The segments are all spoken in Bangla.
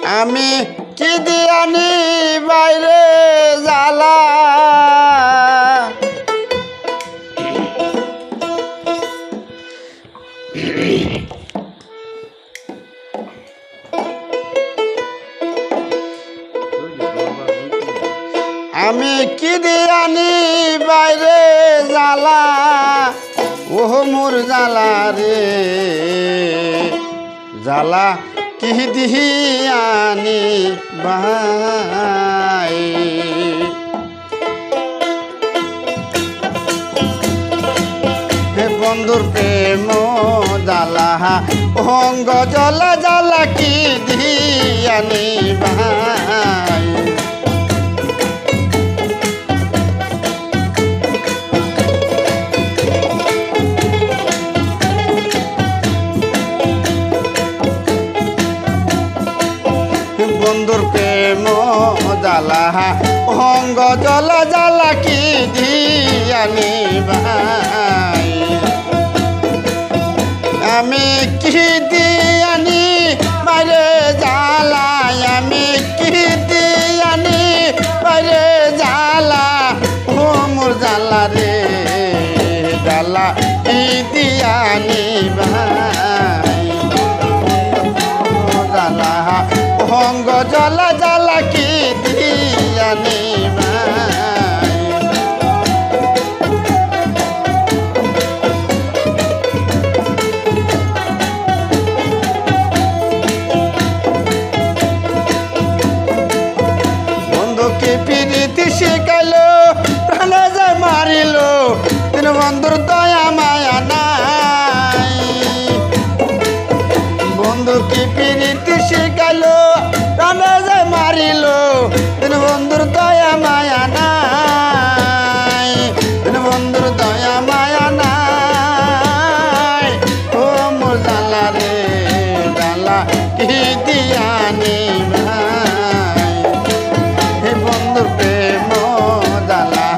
আমি কি দিয়ানি বাইরে জ্বালা আমি কি দিয়ানি বাইরে জ্বালা ওহ মোর জ্বালা রে জ্বালা কি দিয়ানি ভাই হে বন্ধুর প্রেম জ্বালা অঙ্গ জ্বালা জ্বালা কি দিয়ানি ভাই বন্ধুর প্রেম জ্বালা অঙ্গ জ্বালা জ্বালা কি দিয়ানি ভাই আমি কি দিয়ানি বাইরে জ্বালা আমি কি দিয়ানি বাইরে জ্বালা ও মোর জ্বালা রে জ্বালা কি দিয়ানি ভাই জ্বালা অঙ্গ জ্বালা জ্বালা কি দিয়ানি ভাই বন্ধুকে প্রীতি শিখাইলো প্রাণে যে মারিলো তিন বন্ধুর দয়া মায়া নাই বন্ধুকে প্রীতি শিখাইলো প্রাণে যে মারিলো তিন বন্ধুর দয়া মায়া নাই তিন বন্ধুর দয়া মায়া নাই ও মোর জ্বালা রে জ্বালা কি দিয়ানি ভাই হে বন্ধুর প্রেম জ্বালা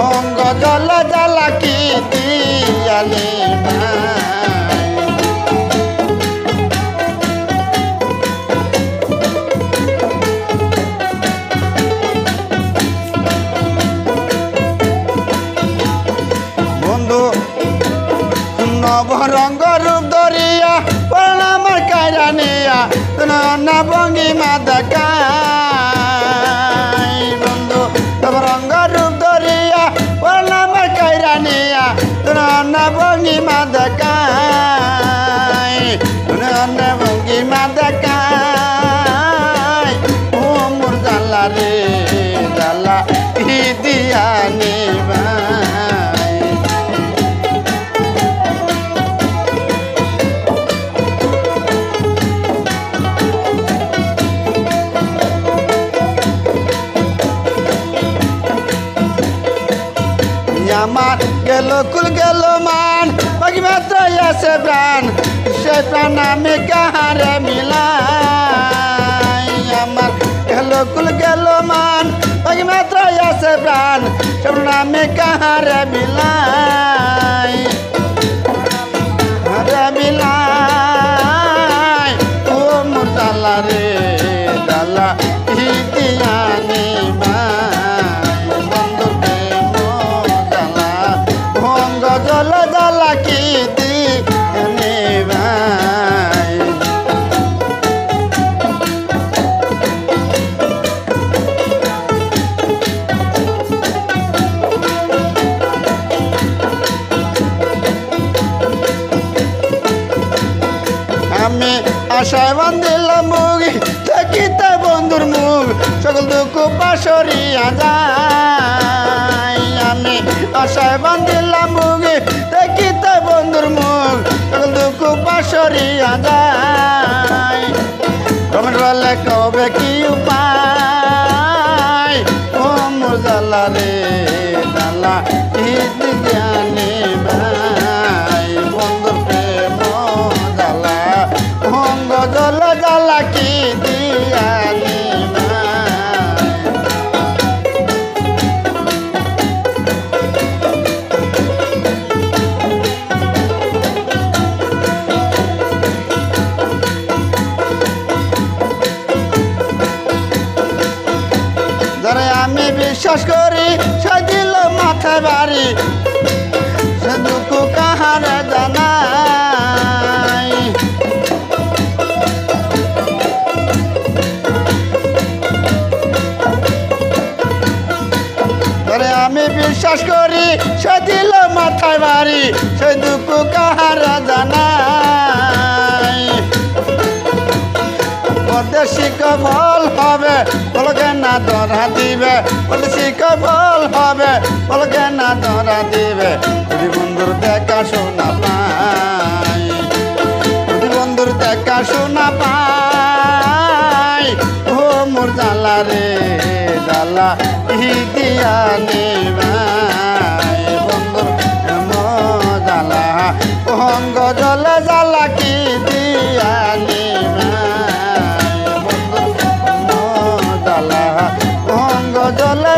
অঙ্গ জ্বালা জ্বালা কি দিয়ানি ভাই নবরঙ্গ রূপ ধরিয়া আমার কায়রা নিয়া না ভঙ্গিমা দেখাই বন্ধু নবরঙ্গ রূপ ধরিয়া আমার কায়রা নিয়া না ভঙ্গিমা দেখাই না ভঙ্গিমা দেখাই ও মোর জ্বালা রে জ্বালা কি দিয়ানি ভাই আমার গেল কুল গেল মান বাকি মাত্র আছে প্রাণ সে প্রাণ আমি কাহারে মিলাই আমার গেল কুল গেল মান বাকি মাত্র আছে প্রাণ সে প্রাণ আমি কাহারে মিলাই হারে মিলাই ও মোর জ্বালা রে জ্বালা কি দিয়ানি জ্বালা জ্বালা কি দিয়ানি ভাই আমি আশায় বান্ধিলাম মুখ দেখিতে বন্ধুর মুখ সকল দুঃখ পাশরিয়া যায় আমি আশায় বান্ধিলাম মুখ দেখিতে বন্ধুর মুখ সকল দুঃখ পাশরিয়া যায় রমেশ বলে কবে কি উপায় ও মোর জ্বালা রে জ্বালা কি দিয়ানি ভাই বন্ধুর প্রেম জ্বালা অঙ্গ জ্বালা জ্বালা কি দিয়ানি বিশ্বাস করি সে দিল মাথায় বাড়ি সে দুঃখ কাহারে জানাই আমি বিশ্বাস করি সে দিল মাথায় বাড়ি সে দুঃখ কাহারে জানাই পরদেশি কবল হবে বলকে না ধরা দিবে পরদেশি কবল হবে বলকে না ধরা দিবে যদি বন্ধুর দেখা শোনা পাই যদি বন্ধুর দেখা শোনা পাই ও মোর জ্বালা রে জ্বালা দিয়া নেবাই বন্ধুর জ্বালা অঙ্গ জলে জ্বালা কি দিয়া নেবাই বন্ধুর জ্বালা অঙ্গ জলে